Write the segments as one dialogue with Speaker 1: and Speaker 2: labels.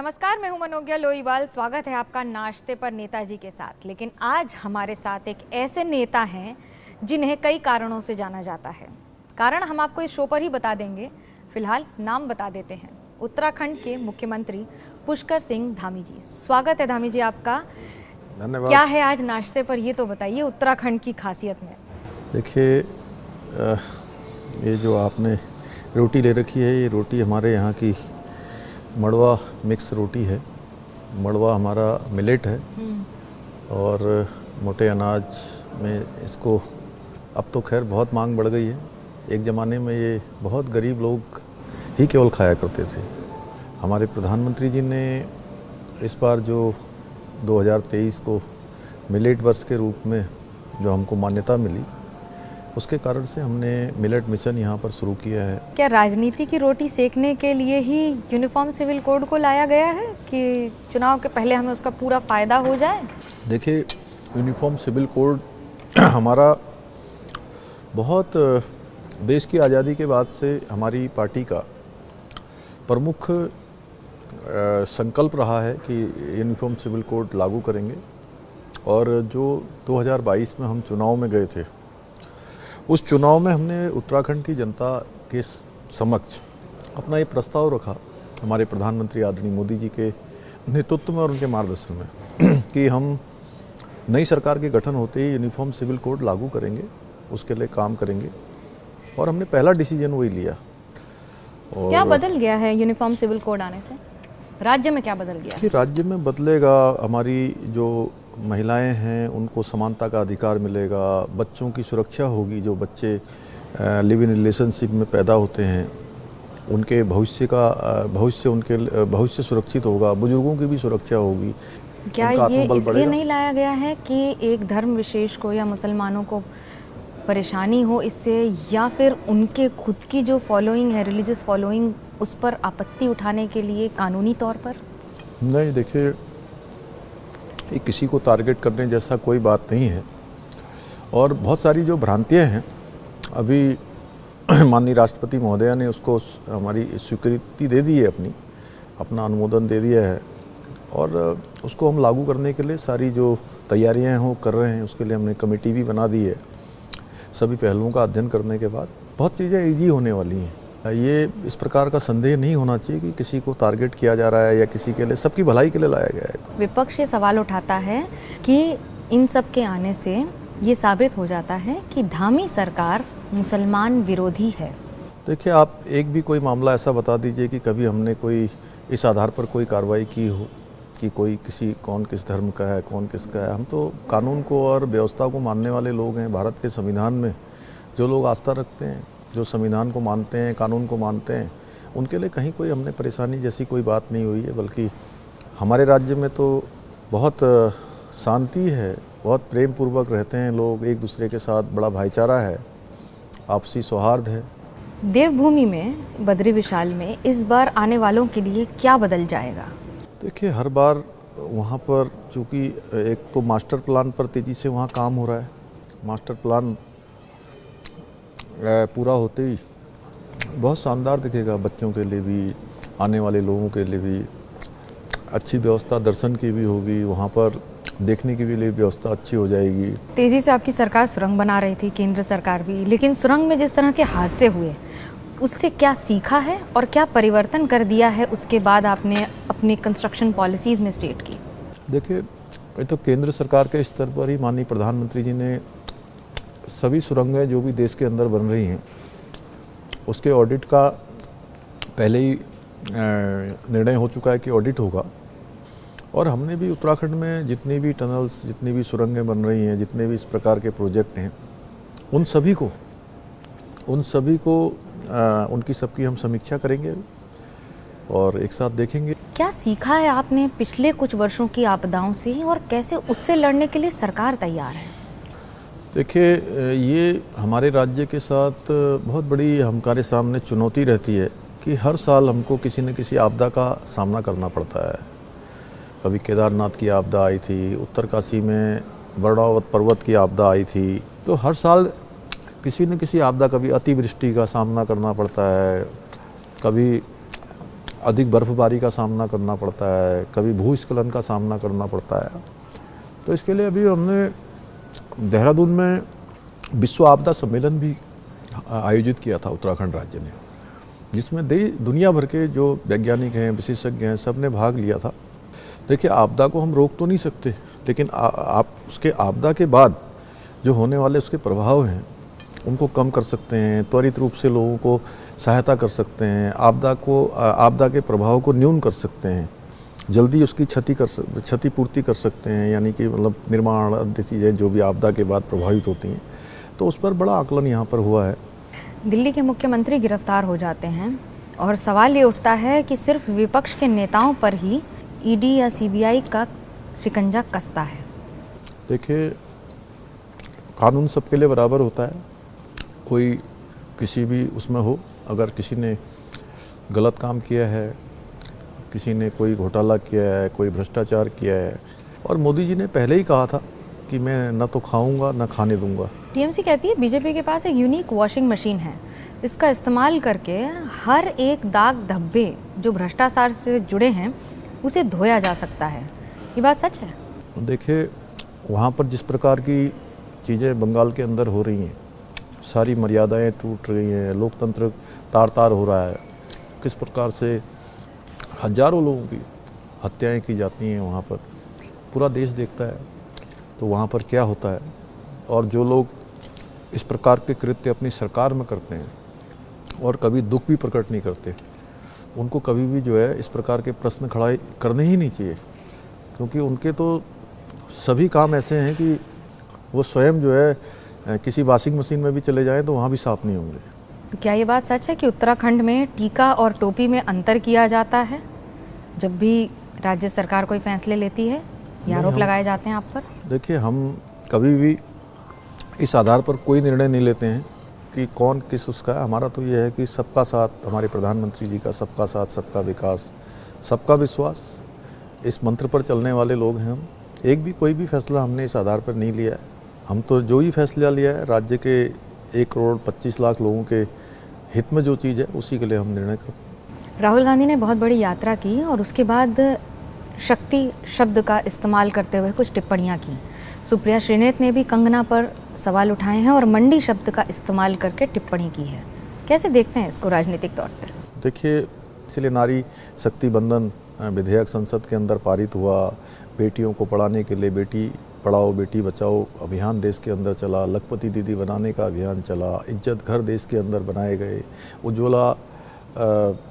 Speaker 1: नमस्कार, मैं हूं मनोज्ञा लोईवाल। स्वागत है आपका नाश्ते पर नेताजी के साथ। लेकिन आज हमारे साथ एक ऐसे नेता हैं जिन्हें कई कारणों से जाना जाता है। कारण हम आपको इस शो पर ही बता देंगे, फिलहाल नाम बता देते हैं। उत्तराखंड के मुख्यमंत्री पुष्कर सिंह धामी जी। स्वागत है धामी जी आपका।
Speaker 2: धन्यवाद।
Speaker 1: क्या है आज नाश्ते पर, ये तो बताइए उत्तराखंड की खासियत में।
Speaker 2: देखिए, ये जो आपने रोटी ले रखी है, ये रोटी हमारे यहाँ की मड़वा मिक्स रोटी है। मड़वा हमारा मिलेट है और मोटे अनाज में इसको अब तो खैर बहुत मांग बढ़ गई है। एक ज़माने में ये बहुत गरीब लोग ही केवल खाया करते थे। हमारे प्रधानमंत्री जी ने इस बार जो 2023 को मिलेट वर्ष के रूप में जो हमको मान्यता मिली, उसके कारण से हमने मिलेट मिशन यहाँ पर शुरू किया है।
Speaker 1: क्या राजनीति की रोटी सेकने के लिए ही यूनिफॉर्म सिविल कोड को लाया गया है कि चुनाव के पहले हमें उसका पूरा फ़ायदा हो जाए?
Speaker 2: देखिए, यूनिफॉर्म सिविल कोड हमारा बहुत देश की आज़ादी के बाद से हमारी पार्टी का प्रमुख संकल्प रहा है कि यूनिफॉर्म सिविल कोड लागू करेंगे। और जो 2022 में हम चुनाव में गए थे, उस चुनाव में हमने उत्तराखंड की जनता के समक्ष अपना ये प्रस्ताव रखा, हमारे प्रधानमंत्री आदरणीय मोदी जी के नेतृत्व में और उनके मार्गदर्शन में कि हम नई सरकार के गठन होते ही यूनिफॉर्म सिविल कोड लागू करेंगे, उसके लिए काम करेंगे। और हमने पहला डिसीजन वही लिया। और
Speaker 1: क्या बदल गया है यूनिफॉर्म सिविल कोड आने से? राज्य में क्या बदल गया?
Speaker 2: कि राज्य में बदलेगा, हमारी जो महिलाएं हैं उनको समानता का अधिकार मिलेगा, बच्चों की सुरक्षा होगी। जो बच्चे लिव इन रिलेशनशिप में पैदा होते हैं उनके भविष्य सुरक्षित होगा, बुजुर्गों की भी सुरक्षा होगी।
Speaker 1: क्या ये इसलिए नहीं लाया गया है कि एक धर्म विशेष को या मुसलमानों को परेशानी हो इससे, या फिर उनके खुद की जो फॉलोइंग है, रिलीजियस फॉलोइंग, उस पर आपत्ति उठाने के लिए कानूनी तौर पर?
Speaker 2: नहीं, देखिए, ये किसी को टारगेट करने जैसा कोई बात नहीं है। और बहुत सारी जो भ्रांतियां हैं, अभी माननीय राष्ट्रपति महोदया ने उसको हमारी स्वीकृति दे दी है, अपना अनुमोदन दे दिया है। और उसको हम लागू करने के लिए सारी जो तैयारियां हैं वो कर रहे हैं। उसके लिए हमने कमेटी भी बना दी है। सभी पहलुओं का अध्ययन करने के बाद बहुत चीज़ें ईजी होने वाली हैं। ये इस प्रकार का संदेह नहीं होना चाहिए कि किसी को टारगेट किया जा रहा है या किसी के लिए, सबकी भलाई के लिए लाया गया है।
Speaker 1: विपक्ष ये सवाल उठाता है कि इन सब के आने से ये साबित हो जाता है कि धामी सरकार मुसलमान विरोधी है।
Speaker 2: देखिए, आप एक भी कोई मामला ऐसा बता दीजिए कि कभी हमने कोई इस आधार पर कोई कार्रवाई की हो कि कोई कौन किस धर्म का है, कौन किसका है। हम तो कानून को और व्यवस्था को मानने वाले लोग हैं। भारत के संविधान में जो लोग आस्था रखते हैं, जो संविधान को मानते हैं, कानून को मानते हैं, उनके लिए कहीं कोई हमने परेशानी जैसी कोई बात नहीं हुई है। बल्कि हमारे राज्य में तो बहुत शांति है, बहुत प्रेम पूर्वक रहते हैं लोग, एक दूसरे के साथ बड़ा भाईचारा है, आपसी सौहार्द है।
Speaker 1: देवभूमि में, बद्री विशाल में इस बार आने वालों के लिए क्या बदल जाएगा?
Speaker 2: देखिए, हर बार वहाँ पर चूँकि एक तो मास्टर प्लान पर तेज़ी से वहाँ काम हो रहा है। मास्टर प्लान पूरा होते ही बहुत शानदार दिखेगा, बच्चों के लिए भी, आने वाले लोगों के लिए भी अच्छी व्यवस्था दर्शन की भी होगी, वहाँ पर देखने की भी लिए व्यवस्था अच्छी हो जाएगी।
Speaker 1: तेज़ी से आपकी सरकार सुरंग बना रही थी, केंद्र सरकार भी, लेकिन सुरंग में जिस तरह के हादसे हुए उससे क्या सीखा है और क्या परिवर्तन कर दिया है उसके बाद आपने अपनी कंस्ट्रक्शन पॉलिसीज़ में स्टेट की?
Speaker 2: देखिए, ये तो केंद्र सरकार के स्तर पर ही माननीय प्रधानमंत्री जी ने सभी सुरंगें जो भी देश के अंदर बन रही हैं उसके ऑडिट का पहले ही निर्णय हो चुका है कि ऑडिट होगा। और हमने भी उत्तराखंड में जितनी भी टनल्स, जितनी भी सुरंगें बन रही हैं, जितने भी इस प्रकार के प्रोजेक्ट हैं, उन सभी को उनकी सबकी हम समीक्षा करेंगे और एक साथ देखेंगे।
Speaker 1: क्या सीखा है आपने पिछले कुछ वर्षों की आपदाओं से और कैसे उससे लड़ने के लिए सरकार तैयार है?
Speaker 2: देखिए, ये हमारे राज्य के साथ बहुत बड़ी हमारे सामने चुनौती रहती है कि हर साल हमको किसी न किसी आपदा का सामना करना पड़ता है। कभी केदारनाथ की आपदा आई थी, उत्तरकाशी में बर्णावत पर्वत की आपदा आई थी। तो हर साल किसी न किसी आपदा, कभी अतिवृष्टि का सामना करना पड़ता है, कभी अधिक बर्फबारी का सामना करना पड़ता है, कभी भूस्खलन का सामना करना पड़ता है। तो इसके लिए अभी हमने देहरादून में विश्व आपदा सम्मेलन भी आयोजित किया था उत्तराखंड राज्य ने, जिसमें दुनिया भर के जो वैज्ञानिक हैं, विशेषज्ञ हैं, सब ने भाग लिया था। देखिए, आपदा को हम रोक तो नहीं सकते, लेकिन आप उसके आपदा के बाद जो होने वाले उसके प्रभाव हैं उनको कम कर सकते हैं, त्वरित रूप से लोगों को सहायता कर सकते हैं, आपदा के प्रभाव को न्यून कर सकते हैं, जल्दी उसकी क्षतिपूर्ति कर सकते हैं, यानी कि मतलब निर्माण आदि चीज़ें जो भी आपदा के बाद प्रभावित होती हैं। तो उस पर बड़ा आकलन यहाँ पर हुआ है।
Speaker 1: दिल्ली के मुख्यमंत्री गिरफ्तार हो जाते हैं और सवाल ये उठता है कि सिर्फ विपक्ष के नेताओं पर ही ईडी या सीबीआई का शिकंजा कसता है।
Speaker 2: देखिए, कानून सबके लिए बराबर होता है, कोई किसी भी उसमें हो। अगर किसी ने गलत काम किया है, किसी ने कोई घोटाला किया है, कोई भ्रष्टाचार किया है, और मोदी जी ने पहले ही कहा था कि मैं न तो खाऊंगा न खाने दूंगा।
Speaker 1: टीएमसी कहती है बीजेपी के पास एक यूनिक वॉशिंग मशीन है, इसका इस्तेमाल करके हर एक दाग धब्बे जो भ्रष्टाचार से जुड़े हैं उसे धोया जा सकता है। ये बात सच है?
Speaker 2: देखिए, वहाँ पर जिस प्रकार की चीज़ें बंगाल के अंदर हो रही हैं, सारी मर्यादाएं टूट रही हैं, लोकतंत्र तार तार हो रहा है, किस प्रकार से हजारों लोगों की हत्याएं की जाती हैं, वहाँ पर पूरा देश देखता है। तो वहाँ पर क्या होता है, और जो लोग इस प्रकार के कृत्य अपनी सरकार में करते हैं और कभी दुख भी प्रकट नहीं करते, उनको कभी भी जो है इस प्रकार के प्रश्न खड़ा करने ही नहीं चाहिए, क्योंकि उनके तो सभी काम ऐसे हैं कि वो स्वयं जो है किसी वॉशिंग मशीन में भी चले जाएं तो वहाँ भी साफ नहीं होंगे।
Speaker 1: क्या ये बात सच है कि उत्तराखंड में टीका और टोपी में अंतर किया जाता है जब भी राज्य सरकार कोई फैसले लेती है? ये आरोप लगाए जाते हैं आप पर।
Speaker 2: देखिए, हम कभी भी इस आधार पर कोई निर्णय नहीं लेते हैं कि कौन किस उसका है। हमारा तो ये है कि सबका साथ, हमारे प्रधानमंत्री जी का सबका साथ, सबका विकास, सबका विश्वास, इस मंत्र पर चलने वाले लोग हैं हम। एक भी कोई भी फैसला हमने इस आधार पर नहीं लिया है। हम तो जो ही फैसला लिया है राज्य के 1 करोड़ 25 लाख लोगों के हित में जो चीज़ है उसी के लिए हम निर्णय करते हैं।
Speaker 1: राहुल गांधी ने बहुत बड़ी यात्रा की और उसके बाद शक्ति शब्द का इस्तेमाल करते हुए कुछ टिप्पणियां की। सुप्रिया श्रीनेत ने भी कंगना पर सवाल उठाए हैं और मंडी शब्द का इस्तेमाल करके टिप्पणी की है। कैसे देखते हैं इसको राजनीतिक तौर पर?
Speaker 2: देखिए, इसलिए नारी शक्ति बंधन विधेयक संसद के अंदर पारित हुआ, बेटियों को पढ़ाने के लिए बेटी पढ़ाओ बेटी बचाओ अभियान देश के अंदर चला, लखपति दीदी बनाने का अभियान चला, इज्जत घर देश के अंदर बनाए गए, उज्ज्वला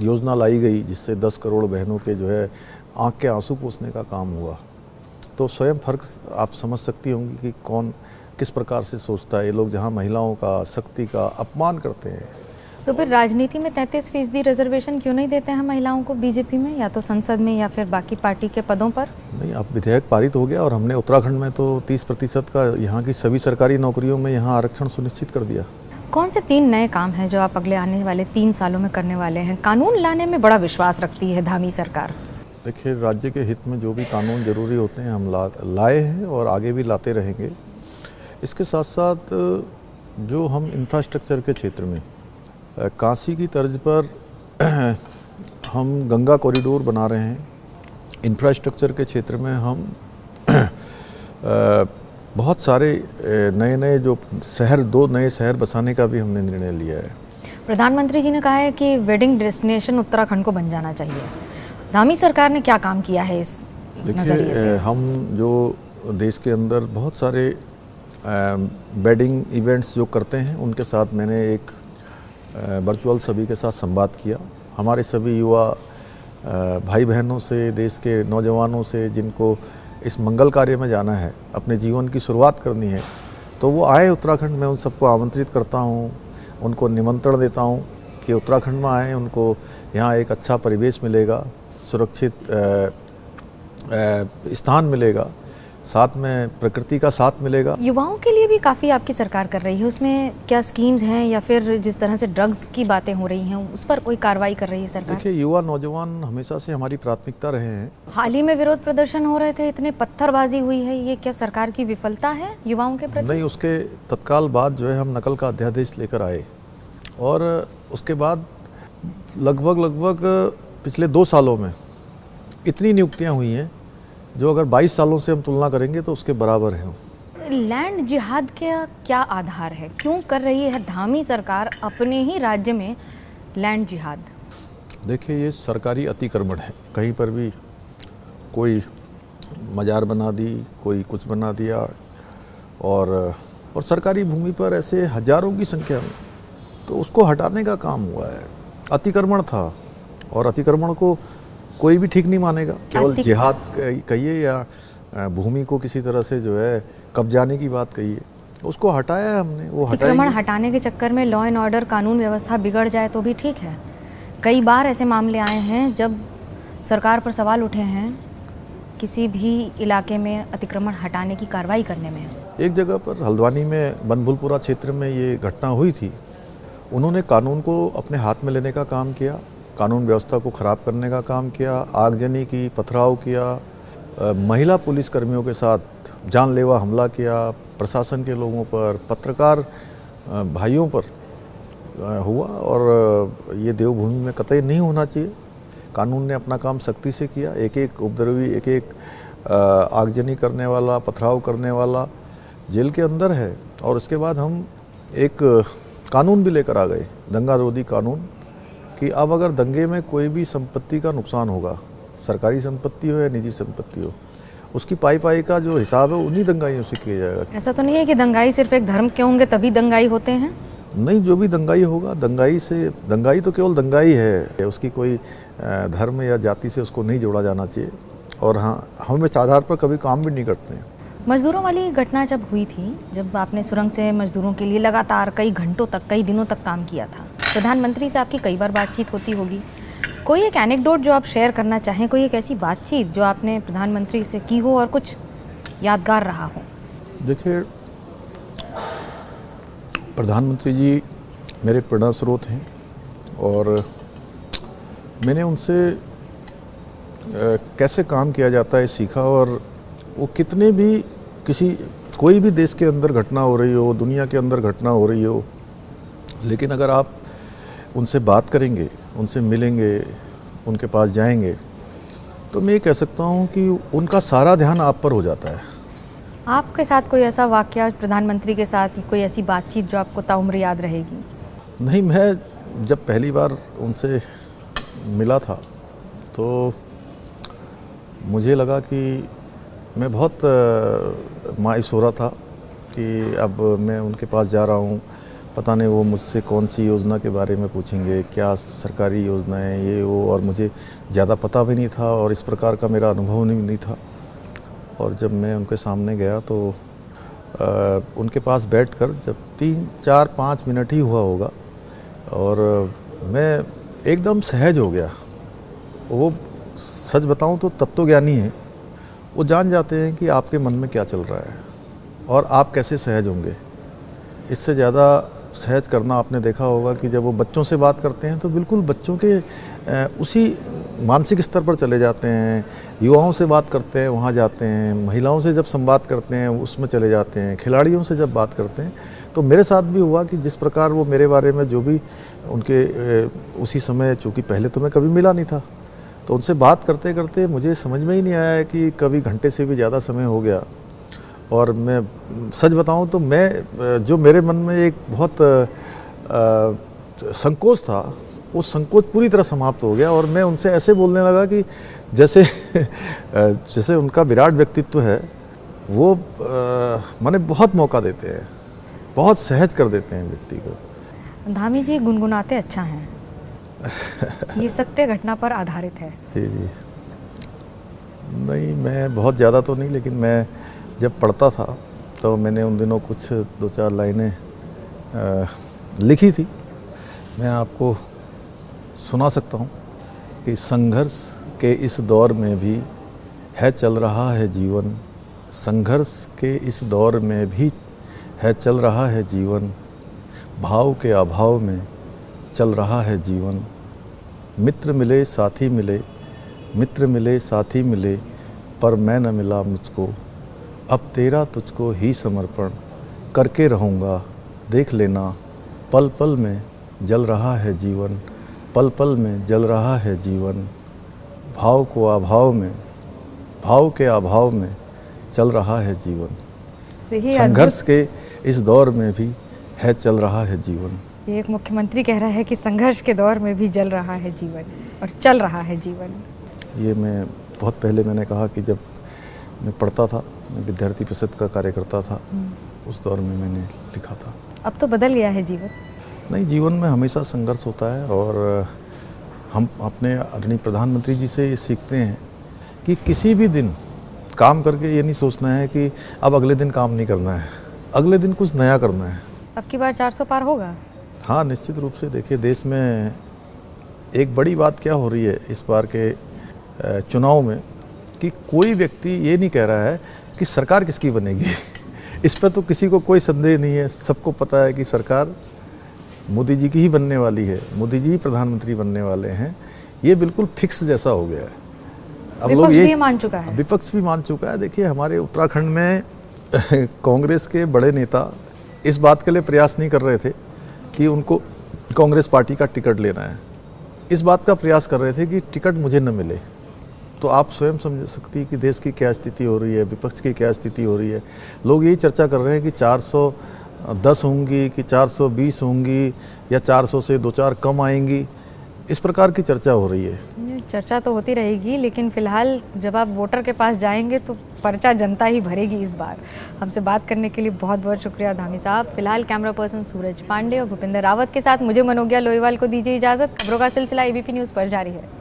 Speaker 2: योजना लाई गई जिससे 10 करोड़ बहनों के जो है आँख के आंसू पोंछने का काम हुआ। तो स्वयं फर्क आप समझ सकती होंगी कि कौन किस प्रकार से सोचता है। ये लोग जहाँ महिलाओं का, शक्ति का अपमान करते हैं।
Speaker 1: तो फिर राजनीति में 33% रिजर्वेशन क्यों नहीं देते हैं महिलाओं को बीजेपी में, या तो संसद में या फिर बाकी पार्टी के पदों पर?
Speaker 2: नहीं, अब विधेयक पारित हो गया और हमने उत्तराखंड में तो 30% का यहाँ की सभी सरकारी नौकरियों में यहाँ आरक्षण सुनिश्चित कर दिया।
Speaker 1: कौन से 3 नए काम हैं जो आप अगले आने वाले 3 सालों में करने वाले हैं? कानून लाने में बड़ा विश्वास रखती है धामी सरकार।
Speaker 2: देखिए, राज्य के हित में जो भी कानून जरूरी होते हैं हम लाए हैं और आगे भी लाते रहेंगे। इसके साथ साथ जो हम इंफ्रास्ट्रक्चर के क्षेत्र में काशी की तर्ज पर हम गंगा कॉरिडोर बना रहे हैं। इंफ्रास्ट्रक्चर के क्षेत्र में हम बहुत सारे नए जो शहर, 2 नए शहर बसाने का भी हमने निर्णय लिया है।
Speaker 1: प्रधानमंत्री जी ने कहा है कि वेडिंग डेस्टिनेशन उत्तराखंड को बन जाना चाहिए। धामी सरकार ने क्या काम किया है इस नजरिए से?
Speaker 2: हम जो देश के अंदर बहुत सारे वेडिंग इवेंट्स जो करते हैं उनके साथ मैंने एक वर्चुअल सभी के साथ संवाद किया। हमारे सभी युवा भाई बहनों से, देश के नौजवानों से जिनको इस मंगल कार्य में जाना है, अपने जीवन की शुरुआत करनी है, तो वो आए उत्तराखंड में। उन सबको आमंत्रित करता हूँ, उनको निमंत्रण देता हूँ कि उत्तराखंड में आएँ। उनको यहाँ एक अच्छा परिवेश मिलेगा, सुरक्षित स्थान मिलेगा, साथ में प्रकृति का साथ मिलेगा।
Speaker 1: युवाओं के लिए भी काफ़ी आपकी सरकार कर रही है, उसमें क्या स्कीम्स हैं या फिर जिस तरह से ड्रग्स की बातें हो रही हैं उस पर कोई कार्रवाई कर रही है सरकार?
Speaker 2: देखिए, युवा नौजवान हमेशा से हमारी प्राथमिकता रहे हैं।
Speaker 1: हाल ही में विरोध प्रदर्शन हो रहे थे, इतने पत्थरबाजी हुई है, ये क्या सरकार की विफलता है युवाओं के प्रति?
Speaker 2: नहीं, उसके तत्काल बाद जो है हम नकल का अध्यादेश लेकर आए और उसके बाद लगभग पिछले 2 सालों में इतनी नियुक्तियां हुई हैं जो अगर 22 सालों से हम तुलना करेंगे तो उसके बराबर हैं।
Speaker 1: लैंड जिहाद का क्या आधार है? क्यों कर रही है धामी सरकार अपने ही राज्य में लैंड जिहाद?
Speaker 2: देखिए, ये सरकारी अतिक्रमण है। कहीं पर भी कोई मजार बना दी, कोई कुछ बना दिया, और सरकारी भूमि पर ऐसे हजारों की संख्या में, तो उसको हटाने का काम हुआ है। अतिक्रमण था और अतिक्रमण को कोई भी ठीक नहीं मानेगा। केवल जिहाद कहिए या भूमि को किसी तरह से जो है कब्जाने की बात कहिए, उसको हटाया है हमने। वो
Speaker 1: अतिक्रमण हटाने के चक्कर में लॉ एंड ऑर्डर, कानून व्यवस्था बिगड़ जाए तो भी ठीक है। कई बार ऐसे मामले आए हैं जब सरकार पर सवाल उठे हैं किसी भी इलाके में अतिक्रमण हटाने की कार्रवाई करने में।
Speaker 2: एक जगह पर हल्द्वानी में बनभूलपुरा क्षेत्र में ये घटना हुई थी। उन्होंने कानून को अपने हाथ में लेने का काम किया, कानून व्यवस्था को ख़राब करने का काम किया, आगजनी की, पथराव किया, महिला पुलिसकर्मियों के साथ जानलेवा हमला किया, प्रशासन के लोगों पर, पत्रकार भाइयों पर हुआ, और ये देवभूमि में कतई नहीं होना चाहिए। कानून ने अपना काम सख्ती से किया। एक एक उपद्रवी, एक एक आगजनी करने वाला, पथराव करने वाला जेल के अंदर है। और उसके बाद हम एक कानून भी लेकर आ गए, दंगा रोधी कानून, कि अब अगर दंगे में कोई भी संपत्ति का नुकसान होगा, सरकारी संपत्ति हो या निजी संपत्ति हो, उसकी पाई का जो हिसाब है उन्हीं दंगाइयों से किया जाएगा।
Speaker 1: ऐसा तो नहीं है कि दंगाई सिर्फ एक धर्म के होंगे तभी दंगाई होते हैं?
Speaker 2: नहीं, जो भी दंगाई होगा, दंगाई तो केवल दंगाई है, उसकी कोई धर्म या जाति से उसको नहीं जोड़ा जाना चाहिए। और हाँ, हम इस आधार पर कभी काम भी नहीं करते हैं।
Speaker 1: मजदूरों वाली घटना जब हुई थी, जब आपने सुरंग से मजदूरों के लिए लगातार कई घंटों तक, कई दिनों तक काम किया था, प्रधानमंत्री से आपकी कई बार बातचीत होती होगी। कोई एक एनेक्डोट जो आप शेयर करना चाहें, कोई एक ऐसी बातचीत जो आपने प्रधानमंत्री से की हो और कुछ यादगार रहा हो? देखिए,
Speaker 2: प्रधानमंत्री जी मेरे प्रेरणा स्रोत हैं, और मैंने उनसे कैसे काम किया जाता है सीखा। और वो कितने भी कोई भी देश के अंदर घटना हो रही हो, दुनिया के अंदर घटना हो रही हो, लेकिन अगर आप उनसे बात करेंगे, उनसे मिलेंगे, उनके पास जाएंगे, तो मैं ये कह सकता हूँ कि उनका सारा ध्यान आप पर हो जाता है।
Speaker 1: आपके साथ कोई ऐसा वाकया प्रधानमंत्री के साथ, कोई ऐसी बातचीत जो आपको ताउम्र याद रहेगी?
Speaker 2: नहीं, मैं जब पहली बार उनसे मिला था तो मुझे लगा कि मैं बहुत मायूस हो रहा था कि अब मैं उनके पास जा रहा हूँ, पता नहीं वो मुझसे कौन सी योजना के बारे में पूछेंगे, क्या सरकारी योजना है ये वो, और मुझे ज़्यादा पता भी नहीं था और इस प्रकार का मेरा अनुभव नहीं था। और जब मैं उनके सामने गया तो उनके पास बैठकर जब 3, 4, 5 मिनट ही हुआ होगा, और मैं एकदम सहज हो गया। वो सच बताऊं तो तत्वज्ञानी है, वो जान जाते हैं कि आपके मन में क्या चल रहा है और आप कैसे सहज होंगे। इससे ज़्यादा सहज करना आपने देखा होगा कि जब वो बच्चों से बात करते हैं तो बिल्कुल बच्चों के उसी मानसिक स्तर पर चले जाते हैं। युवाओं से बात करते हैं वहाँ जाते हैं, महिलाओं से जब संवाद करते हैं उसमें चले जाते हैं, खिलाड़ियों से जब बात करते हैं। तो मेरे साथ भी हुआ कि जिस प्रकार वो मेरे बारे में जो भी उनके उसी समय, चूँकि पहले तो मैं कभी मिला नहीं था, तो उनसे बात करते करते मुझे समझ में ही नहीं आया कि कभी घंटे से भी ज़्यादा समय हो गया। और मैं सच बताऊं तो मैं जो मेरे मन में एक बहुत संकोच था, वो संकोच पूरी तरह समाप्त हो गया। और मैं उनसे ऐसे बोलने लगा कि जैसे उनका विराट व्यक्तित्व है, वो माने बहुत मौका देते हैं, बहुत सहज कर देते हैं व्यक्ति को।
Speaker 1: धामी जी गुनगुनाते अच्छा हैं। ये सत्य घटना पर आधारित है?
Speaker 2: जी नहीं, मैं बहुत ज़्यादा तो नहीं, लेकिन मैं जब पढ़ता था तो मैंने उन दिनों कुछ 2-4 लाइनें लिखी थी। मैं आपको सुना सकता हूँ कि संघर्ष के इस दौर में भी है चल रहा है जीवन, संघर्ष के इस दौर में भी है चल रहा है जीवन, भाव के अभाव में चल रहा है जीवन। मित्र मिले साथी मिले, मित्र मिले साथी मिले, पर मैं न मिला मुझको, अब तेरा तुझको ही समर्पण करके रहूँगा, देख लेना पल पल में जल रहा है जीवन, पल पल में जल रहा है जीवन। भाव को अभाव में, भाव के अभाव में चल रहा है जीवन।
Speaker 1: देखिए
Speaker 2: संघर्ष के इस दौर में भी है चल रहा है जीवन।
Speaker 1: ये एक मुख्यमंत्री कह रहा है कि संघर्ष के दौर में भी जल रहा है जीवन और चल रहा है जीवन।
Speaker 2: ये मैं बहुत पहले मैंने कहा कि जब मैं पढ़ता था, मैं विद्यार्थी परिषद का कार्यकर्ता था, उस दौर में मैंने लिखा था।
Speaker 1: अब तो बदल गया है जीवन।
Speaker 2: नहीं, जीवन में हमेशा संघर्ष होता है और हम अपने आदरणीय प्रधानमंत्री जी से ये सीखते हैं कि किसी भी दिन काम करके ये नहीं सोचना है कि अब अगले दिन काम नहीं करना है, अगले दिन कुछ नया करना है।
Speaker 1: अब की बार 400 पार होगा?
Speaker 2: हाँ, निश्चित रूप से। देखिए, देश में एक बड़ी बात क्या हो रही है इस बार के चुनाव में कि कोई व्यक्ति ये नहीं कह रहा है कि सरकार किसकी बनेगी। इस पर तो किसी को कोई संदेह नहीं है, सबको पता है कि सरकार मोदी जी की ही बनने वाली है, मोदी जी ही प्रधानमंत्री बनने वाले हैं। ये बिल्कुल फिक्स जैसा हो गया है। अब लोग ये
Speaker 1: मान चुका है,
Speaker 2: विपक्ष भी मान चुका है। देखिए, हमारे उत्तराखंड में कांग्रेस के बड़े नेता इस बात के लिए प्रयास नहीं कर रहे थे कि उनको कांग्रेस पार्टी का टिकट लेना है, इस बात का प्रयास कर रहे थे कि टिकट मुझे न मिले। तो आप स्वयं समझ सकती कि देश की क्या स्थिति हो रही है, विपक्ष की क्या स्थिति हो रही है। लोग यही चर्चा कर रहे हैं कि 410 होंगी कि 420 होंगी या 400 से 2-4 कम आएंगी, इस प्रकार की चर्चा हो रही है।
Speaker 1: चर्चा तो होती रहेगी, लेकिन फिलहाल जब आप वोटर के पास जाएंगे तो पर्चा जनता ही भरेगी इस बार। हमसे बात करने के लिए बहुत बहुत शुक्रिया धामी साहब। फिलहाल कैमरा पर्सन सूरज पांडे और भूपेंद्र रावत के साथ मुझे मनोज्ञा लोहीवाल को दीजिए इजाज़त। खबरों का सिलसिला एबीपी न्यूज़ पर जारी है।